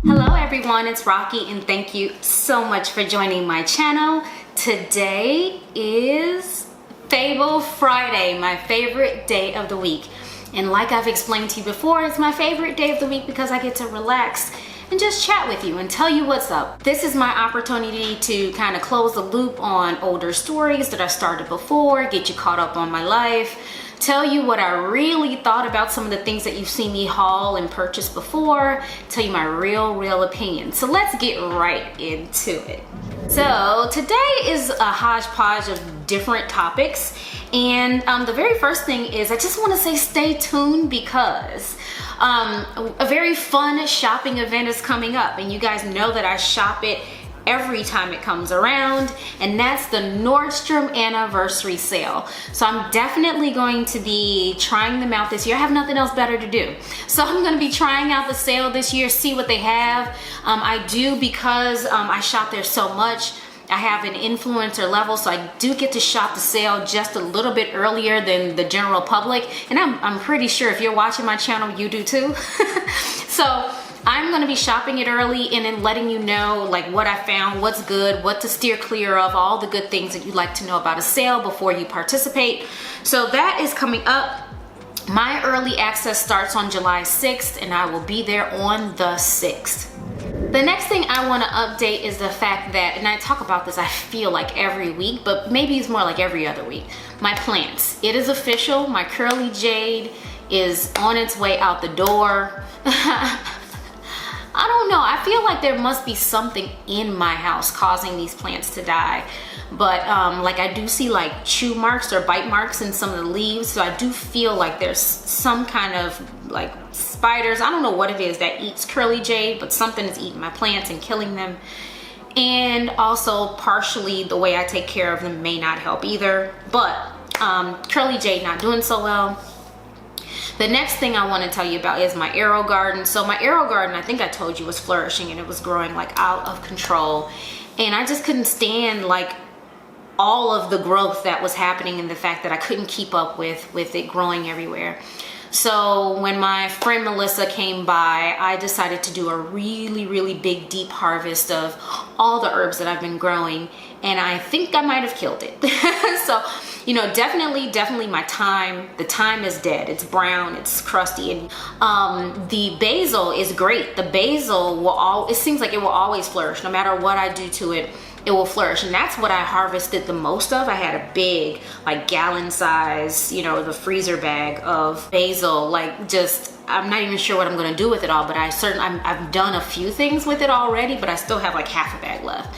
Hello everyone, it's Rocky and thank you so much for joining my channel. Today is Fable Friday, my favorite day of the week. And like I've explained to you before, it's my favorite day of the week because I get to relax and just chat with you and tell you what's up. This is my opportunity to kind of close the loop on older stories that I started before, get you caught up on my life, tell you what I really thought about some of the things that you've seen me haul and purchase before, tell you my real opinion. So let's get right into it. So today is a hodgepodge of different topics, and the very first thing is I just want to say stay tuned because a very fun shopping event is coming up, and you guys know that I shop it every time it comes around, and that's the Nordstrom anniversary sale. So I'm definitely going to be trying them out this year. I have nothing else better to do, so I'm going to be trying out the sale this year, see what they have. I do, because I shop there so much, I have an influencer level, so I do get to shop the sale just a little bit earlier than the general public, and I'm pretty sure if you're watching my channel you do too. So I'm going to be shopping it early and then letting you know like what I found, what's good, what to steer clear of, all the good things that you'd like to know about a sale before you participate. So that is coming up. My early access starts on July 6th and I will be there on the 6th. The next thing I want to update is the fact that, and I talk about this I feel like every week, but maybe it's more like every other week, my plants. It is official, my curly jade is on its way out the door. I don't know, I feel like there must be something in my house causing these plants to die. But like I do see like chew marks or bite marks in some of the leaves, so I do feel like there's some kind of like spiders, I don't know what it is that eats curly jade, but something is eating my plants and killing them. And also partially the way I take care of them may not help either, but curly jade not doing so well. The next thing I want to tell you about is my arrow garden. So my arrow garden, I think I told you, was flourishing and it was growing like out of control. And I just couldn't stand like all of the growth that was happening and the fact that I couldn't keep up with it growing everywhere. So when my friend Melissa came by, I decided to do a really big deep harvest of all the herbs that I've been growing, and I think I might have killed it. So, you know, definitely my thyme, the thyme is dead. It's brown, it's crusty, and the basil is great. The basil will it seems like it will always flourish no matter what I do to it. It will flourish, and that's what I harvested the most of. I had a big, like gallon size, you know, the freezer bag of basil. Like, just, I'm not even sure what I'm gonna do with it all, but I've done a few things with it already, but I still have like half a bag left,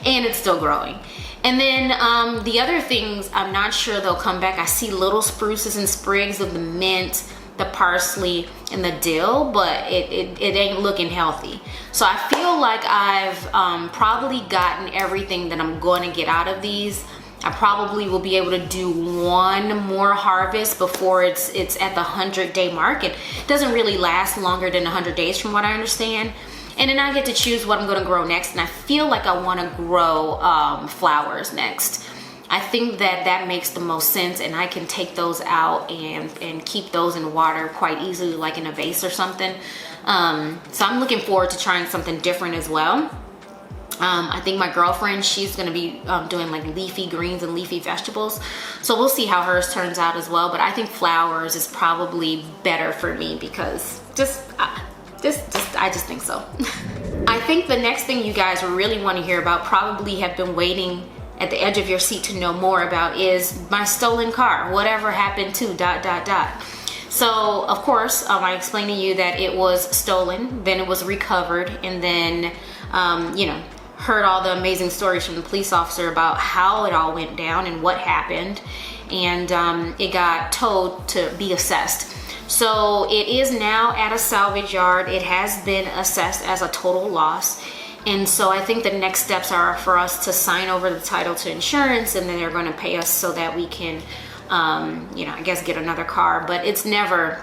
and it's still growing. And then the other things, I'm not sure they'll come back. I see little spruces and sprigs of the mint, the parsley, and the dill, but it ain't looking healthy. So I feel like I've probably gotten everything that I'm going to get out of these. I probably will be able to do one more harvest before it's at the 100-day mark. It doesn't really last longer than 100 days from what I understand. And then I get to choose what I'm going to grow next, and I feel like I want to grow flowers next. I think that makes the most sense, and I can take those out and keep those in water quite easily, like in a vase or something. So I'm looking forward to trying something different as well. I think my girlfriend, she's gonna be doing like leafy greens and leafy vegetables. So we'll see how hers turns out as well. But I think flowers is probably better for me because I just think so. I think the next thing you guys really want to hear about, probably have been waiting at the edge of your seat to know more about, is my stolen car. Whatever happened to ... So of course, I explained to you that it was stolen, then it was recovered, and then you know, heard all the amazing stories from the police officer about how it all went down and what happened, and it got towed to be assessed. So it is now at a salvage yard. It has been assessed as a total loss. And so I think the next steps are for us to sign over the title to insurance, and then they're going to pay us so that we can, you know, I guess get another car. But it's the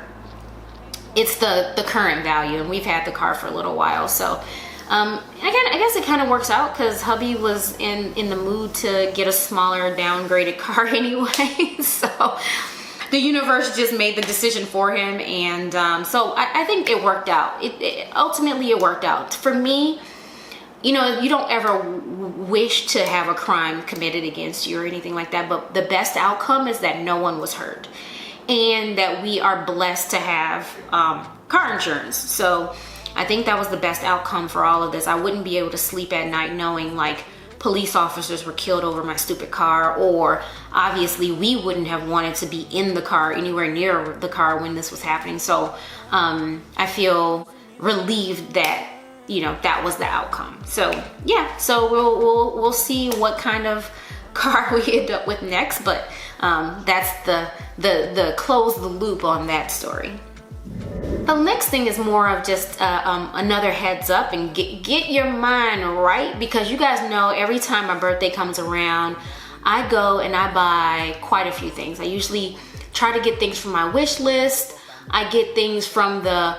current value, and we've had the car for a little while. So I guess it kind of works out because hubby was in the mood to get a smaller downgraded car anyway. So the universe just made the decision for him. And so I think it worked out. Ultimately, it worked out. For me, you know, you don't ever wish to have a crime committed against you or anything like that, but the best outcome is that no one was hurt and that we are blessed to have car insurance. So I think that was the best outcome for all of this. I wouldn't be able to sleep at night knowing like police officers were killed over my stupid car, or obviously we wouldn't have wanted to be in the car, anywhere near the car when this was happening. So I feel relieved that, you know, that was the outcome. So yeah, so we'll see what kind of car we end up with next, but that's the close the loop on that story. The next thing is more of just another heads up, and get your mind right, because you guys know every time my birthday comes around, I go and I buy quite a few things. I usually try to get things from my wish list. I get things from the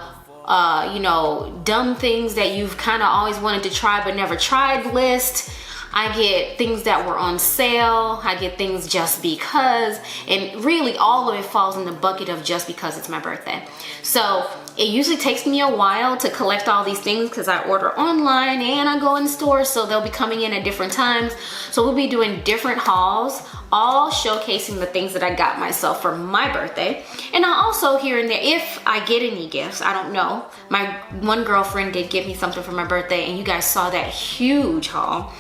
you know, dumb things that you've kind of always wanted to try but never tried list. I get things that were on sale. I get things just because, and really all of it falls in the bucket of just because it's my birthday. So it usually takes me a while to collect all these things because I order online and I go in stores, so they'll be coming in at different times. So we'll be doing different hauls, all showcasing the things that I got myself for my birthday. And I'll also here and there, if I get any gifts, I don't know. My one girlfriend did give me something for my birthday, and you guys saw that huge haul.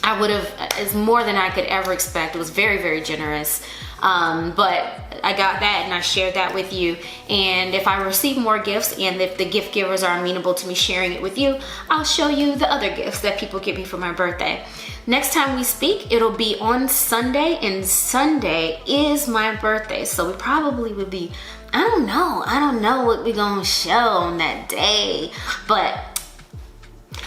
I would have, it's more than I could ever expect. It was very, very generous. But I got that and I shared that with you. And if I receive more gifts, and if the gift givers are amenable to me sharing it with you, I'll show you the other gifts that people give me for my birthday. Next time we speak, it'll be on Sunday, and Sunday is my birthday. So we probably would be, I don't know what we're gonna show on that day. But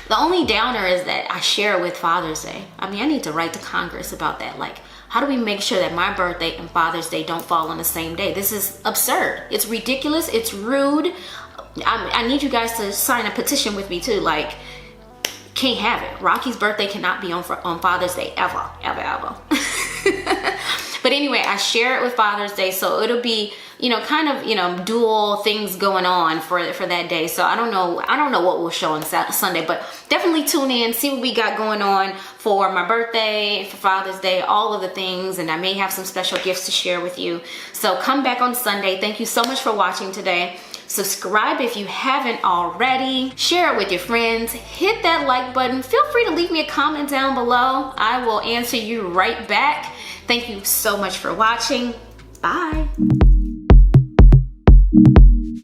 the only downer is that I share it with Father's Day. I mean, I need to write to Congress about that. Like, how do we make sure that my birthday and Father's Day don't fall on the same day? This is absurd. It's ridiculous. It's rude. I need you guys to sign a petition with me too. Like, can't have it. Rocky's birthday cannot be on Father's Day ever, ever, ever. But anyway, I share it with Father's Day, so it'll be, you know, kind of, you know, dual things going on for that day. So I don't know what we'll show on Sunday, but definitely tune in, see what we got going on for my birthday, for Father's Day, all of the things, and I may have some special gifts to share with you. So come back on Sunday. Thank you so much for watching today. Subscribe if you haven't already. Share it with your friends. Hit that like button. Feel free to leave me a comment down below. I will answer you right back. Thank you so much for watching. Bye.